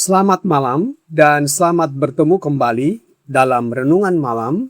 Selamat malam dan selamat bertemu kembali dalam Renungan Malam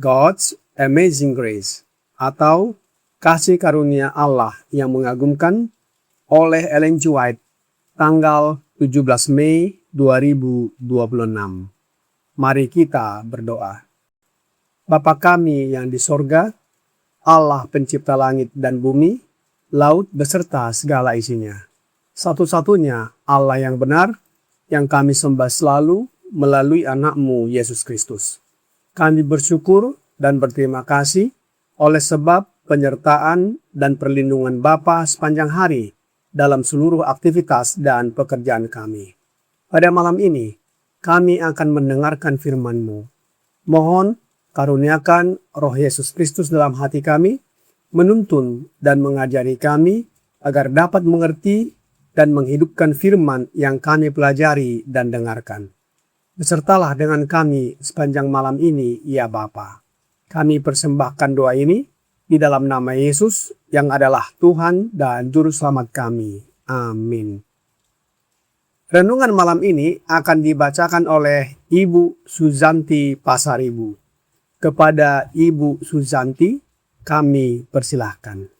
God's Amazing Grace atau Kasih Karunia Allah yang mengagumkan oleh Ellen G. White tanggal 17 Mei 2026. Mari kita berdoa. Bapa kami yang di sorga, Allah pencipta langit dan bumi, laut beserta segala isinya. Satu-satunya Allah yang benar, yang kami sembah selalu melalui anak-Mu Yesus Kristus. Kami bersyukur dan berterima kasih oleh sebab penyertaan dan perlindungan Bapa sepanjang hari dalam seluruh aktivitas dan pekerjaan kami. Pada malam ini, kami akan mendengarkan firman-Mu. Mohon karuniakan Roh Yesus Kristus dalam hati kami, menuntun dan mengajari kami agar dapat mengerti dan menghidupkan firman yang kami pelajari dan dengarkan. Besertalah dengan kami sepanjang malam ini, ya Bapa. Kami persembahkan doa ini di dalam nama Yesus yang adalah Tuhan dan Juru Selamat kami. Amin. Renungan malam ini akan dibacakan oleh Ibu Suzanti Pasaribu. Kepada Ibu Suzanti, kami persilahkan.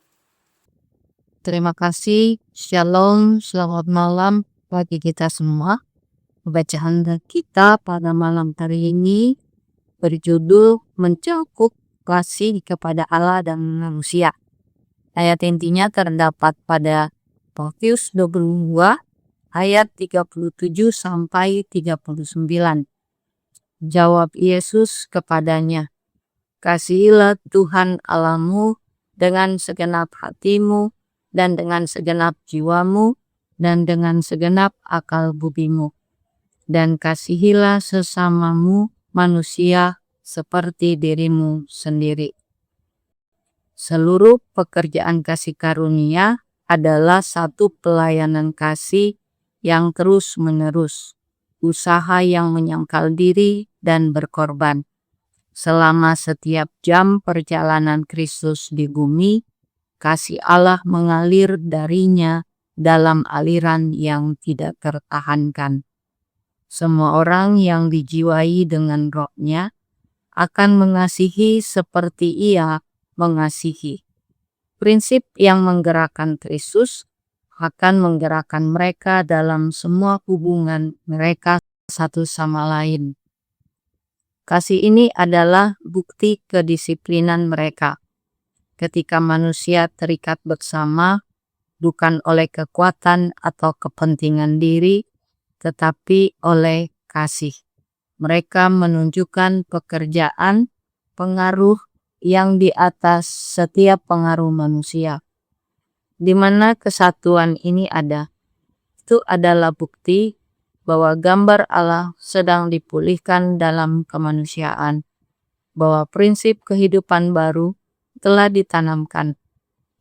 Terima kasih. Shalom, selamat malam bagi kita semua. Bacaan kita pada malam hari ini berjudul mencakup kasih kepada Allah dan manusia. Ayat intinya terdapat pada Matius 22 ayat 37 sampai 39. Jawab Yesus kepadanya, "Kasihilah Tuhan Allahmu dengan segenap hatimu, dan dengan segenap jiwamu, dan dengan segenap akal budimu. Dan kasihilah sesamamu manusia seperti dirimu sendiri." Seluruh pekerjaan kasih karunia adalah satu pelayanan kasih yang terus-menerus, usaha yang menyangkal diri dan berkorban. Selama setiap jam perjalanan Kristus di bumi, kasih Allah mengalir darinya dalam aliran yang tidak tertahankan. Semua orang yang dijiwai dengan rohnya akan mengasihi seperti Ia mengasihi. Prinsip yang menggerakkan Kristus akan menggerakkan mereka dalam semua hubungan mereka satu sama lain. Kasih ini adalah bukti kedisiplinan mereka. Ketika manusia terikat bersama, bukan oleh kekuatan atau kepentingan diri, tetapi oleh kasih. Mereka menunjukkan pekerjaan, pengaruh yang di atas setiap pengaruh manusia. Di mana kesatuan ini ada, itu adalah bukti bahwa gambar Allah sedang dipulihkan dalam kemanusiaan, bahwa prinsip kehidupan baru telah ditanamkan.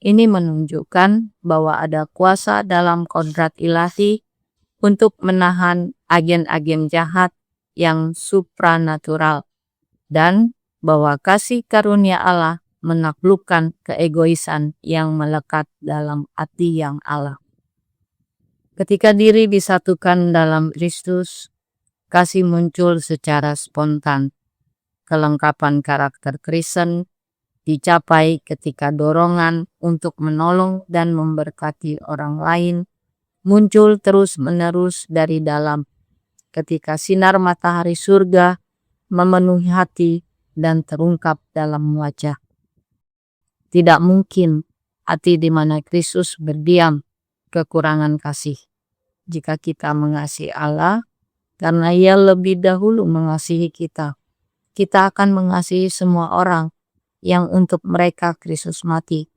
Ini menunjukkan bahwa ada kuasa dalam kodrat ilahi untuk menahan agen-agen jahat yang supranatural, dan bahwa kasih karunia Allah menaklukkan keegoisan yang melekat dalam hati yang Allah. Ketika diri disatukan dalam Kristus, kasih muncul secara spontan. Kelengkapan karakter Kristen dicapai ketika dorongan untuk menolong dan memberkati orang lain muncul terus-menerus dari dalam, ketika sinar matahari surga memenuhi hati dan terungkap dalam wajah. Tidak mungkin hati di mana Kristus berdiam kekurangan kasih. Jika kita mengasihi Allah, karena Ia lebih dahulu mengasihi kita, kita akan mengasihi semua orang yang untuk mereka Kristus mati.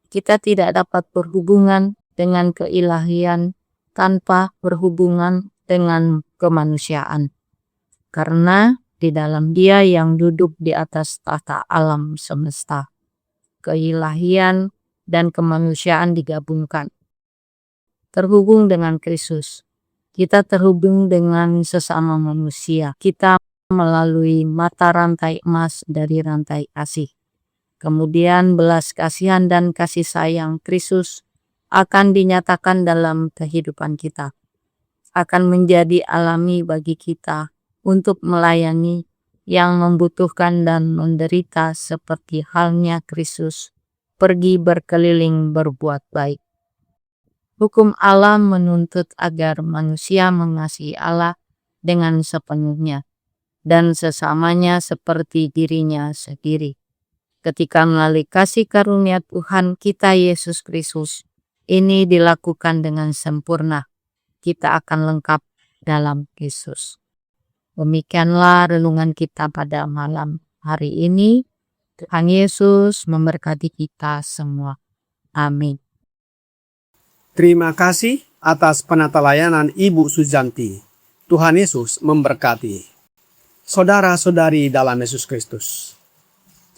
Kita tidak dapat berhubungan dengan keilahian tanpa berhubungan dengan kemanusiaan. Karena di dalam Dia yang duduk di atas tahta alam semesta. Keilahian dan kemanusiaan digabungkan. Terhubung dengan Kristus, kita terhubung dengan sesama manusia. Kita melalui mata rantai emas dari rantai kasih. Kemudian belas kasihan dan kasih sayang Kristus akan dinyatakan dalam kehidupan kita. Akan menjadi alami bagi kita untuk melayani yang membutuhkan dan menderita seperti halnya Kristus pergi berkeliling berbuat baik. Hukum Allah menuntut agar manusia mengasihi Allah dengan sepenuhnya dan sesamanya seperti dirinya sendiri. Ketika melalui kasih karunia Tuhan kita Yesus Kristus, ini dilakukan dengan sempurna. Kita akan lengkap dalam Yesus. Demikianlah renungan kita pada malam hari ini. Tuhan Yesus memberkati kita semua. Amin. Terima kasih atas penata layanan Ibu Sujanti. Tuhan Yesus memberkati. Saudara-saudari dalam Yesus Kristus,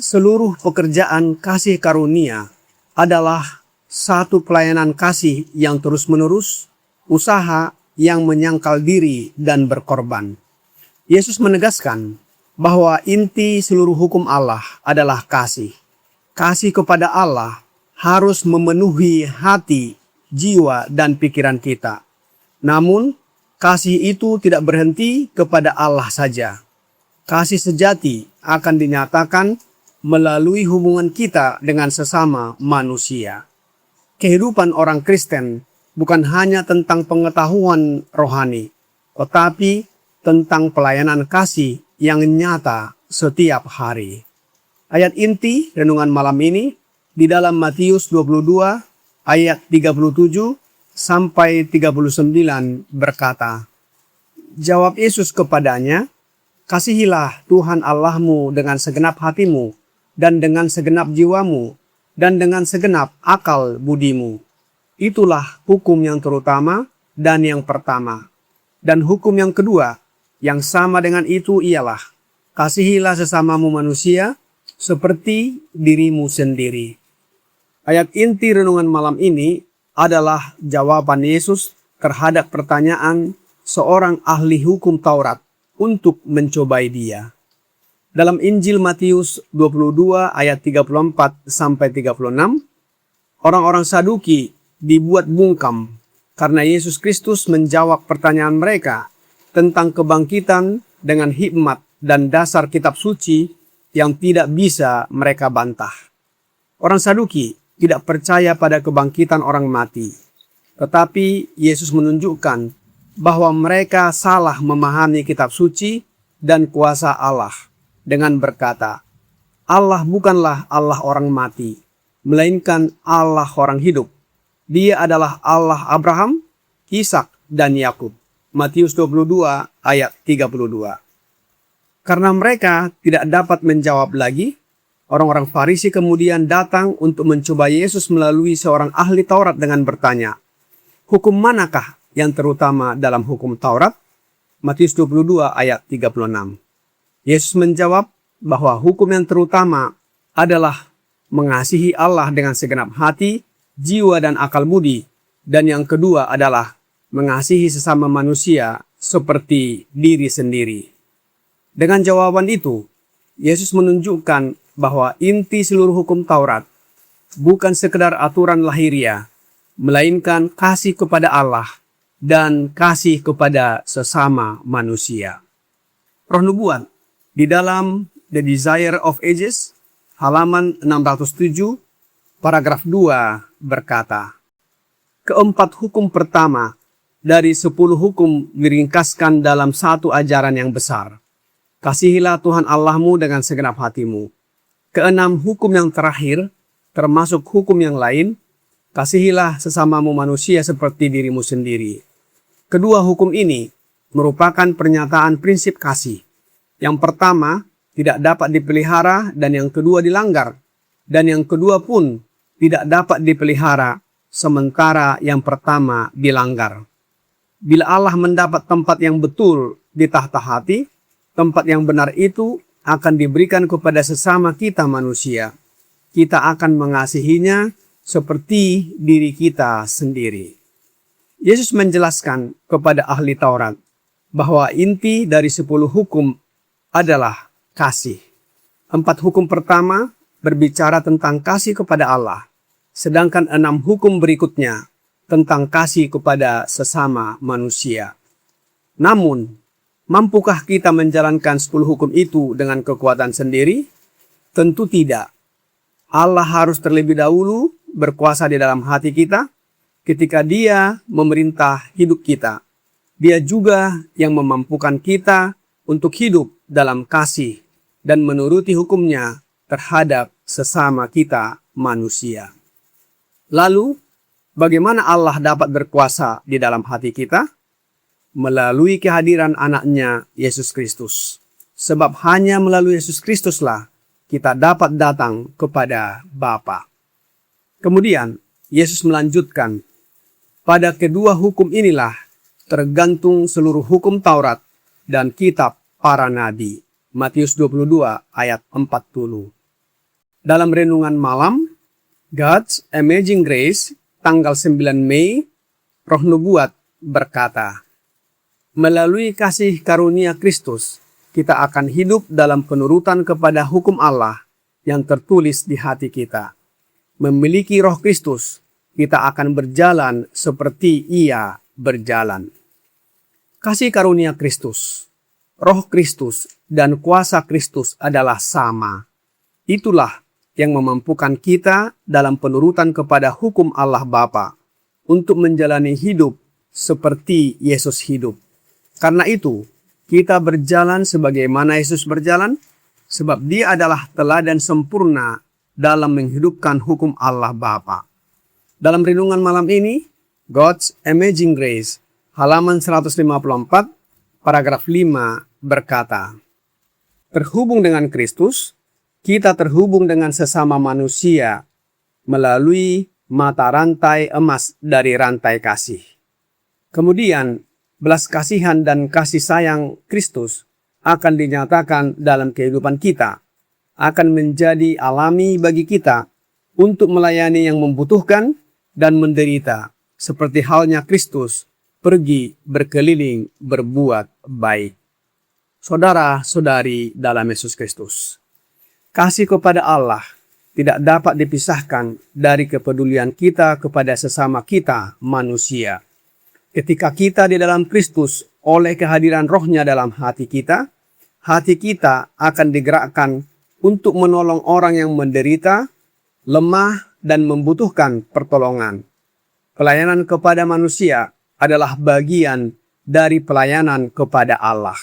seluruh pekerjaan kasih karunia adalah satu pelayanan kasih yang terus-menerus, usaha yang menyangkal diri dan berkorban. Yesus menegaskan bahwa inti seluruh hukum Allah adalah kasih. Kasih kepada Allah harus memenuhi hati, jiwa, dan pikiran kita. Namun, kasih itu tidak berhenti kepada Allah saja. Kasih sejati akan dinyatakan melalui hubungan kita dengan sesama manusia. Kehidupan orang Kristen bukan hanya tentang pengetahuan rohani, tetapi tentang pelayanan kasih yang nyata setiap hari. Ayat inti renungan malam ini di dalam Matius 22 ayat 37 sampai 39 berkata, jawab Yesus kepadanya, kasihilah Tuhan Allahmu dengan segenap hatimu, dan dengan segenap jiwamu, dan dengan segenap akal budimu. Itulah hukum yang terutama dan yang pertama. Dan hukum yang kedua, yang sama dengan itu ialah, kasihilah sesamamu manusia seperti dirimu sendiri. Ayat inti renungan malam ini adalah jawaban Yesus terhadap pertanyaan seorang ahli hukum Taurat untuk mencobai Dia. Dalam Injil Matius 22 ayat 34 sampai 36, orang-orang Saduki dibuat bungkam karena Yesus Kristus menjawab pertanyaan mereka tentang kebangkitan dengan hikmat dan dasar kitab suci yang tidak bisa mereka bantah. Orang Saduki tidak percaya pada kebangkitan orang mati. Tetapi Yesus menunjukkan bahwa mereka salah memahami kitab suci dan kuasa Allah dengan berkata, Allah bukanlah Allah orang mati, melainkan Allah orang hidup. Dia adalah Allah Abraham, Ishak, dan Yakub. Matius 22 ayat 32. Karena mereka tidak dapat menjawab lagi, orang-orang Farisi kemudian datang untuk mencoba Yesus melalui seorang ahli Taurat dengan bertanya, hukum manakah yang terutama dalam hukum Taurat? Matius 22 ayat 36. Yesus menjawab bahwa hukum yang terutama adalah mengasihi Allah dengan segenap hati, jiwa, dan akal budi. Dan yang kedua adalah mengasihi sesama manusia seperti diri sendiri. Dengan jawaban itu, Yesus menunjukkan bahwa inti seluruh hukum Taurat bukan sekedar aturan lahiriah, melainkan kasih kepada Allah dan kasih kepada sesama manusia. Roh Nubuat di dalam The Desire of Ages, halaman 607, paragraf 2 berkata, keempat hukum pertama dari 10 hukum diringkaskan dalam satu ajaran yang besar. Kasihilah Tuhan Allahmu dengan segenap hatimu. Keenam hukum yang terakhir, termasuk hukum yang lain, kasihilah sesamamu manusia seperti dirimu sendiri. Kedua hukum ini merupakan pernyataan prinsip kasih. Yang pertama tidak dapat dipelihara dan yang kedua dilanggar. Dan yang kedua pun tidak dapat dipelihara sementara yang pertama dilanggar. Bila Allah mendapat tempat yang betul di tahta hati, tempat yang benar itu akan diberikan kepada sesama kita manusia. Kita akan mengasihinya seperti diri kita sendiri. Yesus menjelaskan kepada ahli Taurat bahwa inti dari 10 hukum adalah kasih. 4 hukum pertama berbicara tentang kasih kepada Allah, sedangkan 6 hukum berikutnya tentang kasih kepada sesama manusia. Namun, mampukah kita menjalankan 10 hukum itu dengan kekuatan sendiri? Tentu tidak. Allah harus terlebih dahulu berkuasa di dalam hati kita ketika Dia memerintah hidup kita. Dia juga yang memampukan kita untuk hidup dalam kasih dan menuruti hukum-Nya terhadap sesama kita manusia. Lalu, bagaimana Allah dapat berkuasa di dalam hati kita? Melalui kehadiran anaknya Yesus Kristus. Sebab hanya melalui Yesus Kristuslah kita dapat datang kepada Bapa. Kemudian, Yesus melanjutkan, pada kedua hukum inilah tergantung seluruh hukum Taurat dan kitab para nabi. Matius 22 ayat 40. Dalam renungan malam, God's Amazing Grace, tanggal 9 Mei, Roh Nubuat berkata, melalui kasih karunia Kristus, kita akan hidup dalam penurutan kepada hukum Allah yang tertulis di hati kita. Memiliki Roh Kristus, kita akan berjalan seperti Ia berjalan. Kasih karunia Kristus, Roh Kristus, dan kuasa Kristus adalah sama. Itulah yang memampukan kita dalam penurutan kepada hukum Allah Bapa untuk menjalani hidup seperti Yesus hidup. Karena itu, kita berjalan sebagaimana Yesus berjalan, sebab Dia adalah teladan sempurna dalam menghidupkan hukum Allah Bapa. Dalam renungan malam ini, God's Amazing Grace, halaman 154, paragraf 5 berkata, terhubung dengan Kristus, kita terhubung dengan sesama manusia melalui mata rantai emas dari rantai kasih. Kemudian, belas kasihan dan kasih sayang Kristus akan dinyatakan dalam kehidupan kita, akan menjadi alami bagi kita untuk melayani yang membutuhkan dan menderita, seperti halnya Kristus pergi berkeliling berbuat baik. Saudara-saudari dalam Yesus Kristus, kasih kepada Allah tidak dapat dipisahkan dari kepedulian kita kepada sesama kita manusia. Ketika kita di dalam Kristus oleh kehadiran Roh-Nya dalam hati kita akan digerakkan untuk menolong orang yang menderita, lemah, dan membutuhkan pertolongan. Pelayanan kepada manusia adalah bagian dari pelayanan kepada Allah.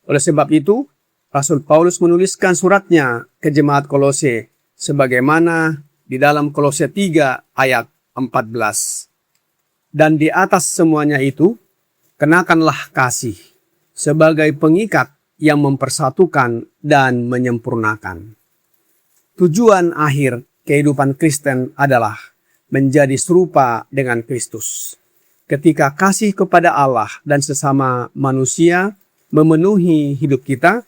Oleh sebab itu, Rasul Paulus menuliskan suratnya ke jemaat Kolose sebagaimana di dalam Kolose 3 ayat 14. Dan di atas semuanya itu, kenakanlah kasih sebagai pengikat yang mempersatukan dan menyempurnakan. Tujuan akhir kehidupan Kristen adalah menjadi serupa dengan Kristus. Ketika kasih kepada Allah dan sesama manusia memenuhi hidup kita,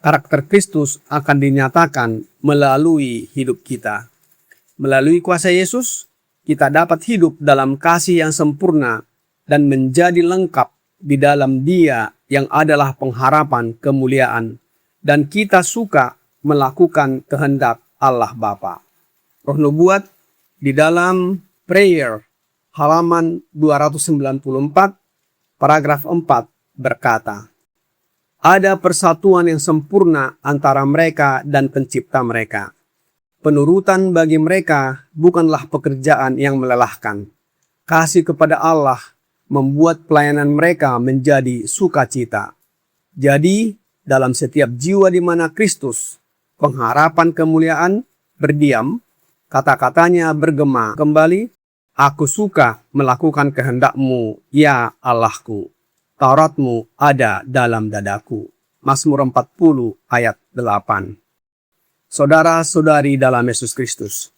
karakter Kristus akan dinyatakan melalui hidup kita. Melalui kuasa Yesus, kita dapat hidup dalam kasih yang sempurna dan menjadi lengkap di dalam Dia yang adalah pengharapan kemuliaan, dan kita suka melakukan kehendak Allah Bapa. Roh Nubuat di dalam Prayer halaman 294 paragraf 4 berkata, ada persatuan yang sempurna antara mereka dan pencipta mereka. Penurutan bagi mereka bukanlah pekerjaan yang melelahkan. Kasih kepada Allah membuat pelayanan mereka menjadi sukacita. Jadi, dalam setiap jiwa di mana Kristus, pengharapan kemuliaan, berdiam, kata-katanya bergema kembali, aku suka melakukan kehendak-Mu, ya Allahku. Taurat-Mu ada dalam dadaku. Mazmur 40 ayat 8. Saudara-saudari dalam Yesus Kristus,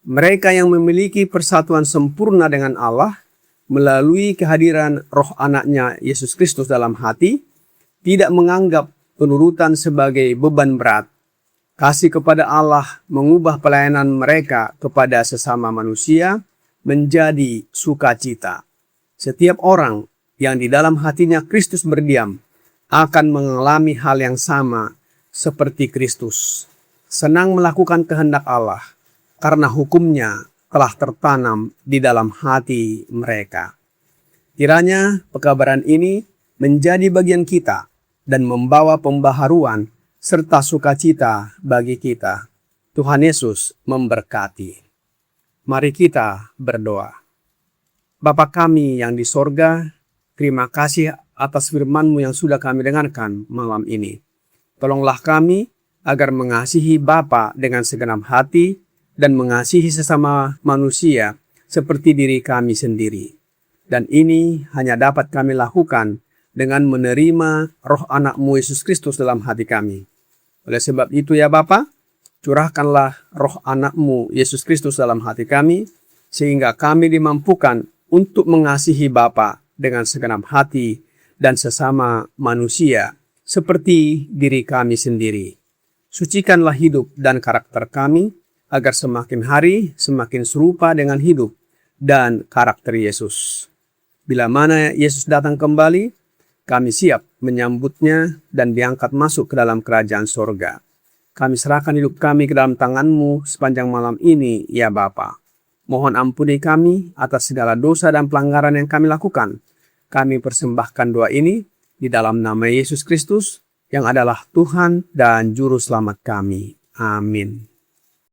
mereka yang memiliki persatuan sempurna dengan Allah melalui kehadiran Roh Anaknya Yesus Kristus dalam hati, tidak menganggap penurutan sebagai beban berat. Kasih kepada Allah mengubah pelayanan mereka kepada sesama manusia menjadi sukacita. Setiap orang yang di dalam hatinya Kristus berdiam akan mengalami hal yang sama seperti Kristus. Senang melakukan kehendak Allah karena hukumnya telah tertanam di dalam hati mereka. Kiranya pekabaran ini menjadi bagian kita dan membawa pembaharuan serta sukacita bagi kita. Tuhan Yesus memberkati. Mari kita berdoa. Bapa kami yang di sorga, terima kasih atas firman-Mu yang sudah kami dengarkan malam ini. Tolonglah kami agar mengasihi Bapa dengan segenap hati dan mengasihi sesama manusia seperti diri kami sendiri. Dan ini hanya dapat kami lakukan dengan menerima roh anak-Mu Yesus Kristus dalam hati kami. Oleh sebab itu ya Bapa, curahkanlah roh anak-Mu Yesus Kristus dalam hati kami, sehingga kami dimampukan untuk mengasihi Bapa dengan segenap hati dan sesama manusia seperti diri kami sendiri. Sucikanlah hidup dan karakter kami, agar semakin hari semakin serupa dengan hidup dan karakter Yesus. Bila mana Yesus datang kembali, kami siap menyambutnya dan diangkat masuk ke dalam kerajaan sorga. Kami serahkan hidup kami ke dalam tangan-Mu sepanjang malam ini, ya Bapa. Mohon ampuni kami atas segala dosa dan pelanggaran yang kami lakukan. Kami persembahkan doa ini di dalam nama Yesus Kristus, yang adalah Tuhan dan Juru Selamat kami. Amin.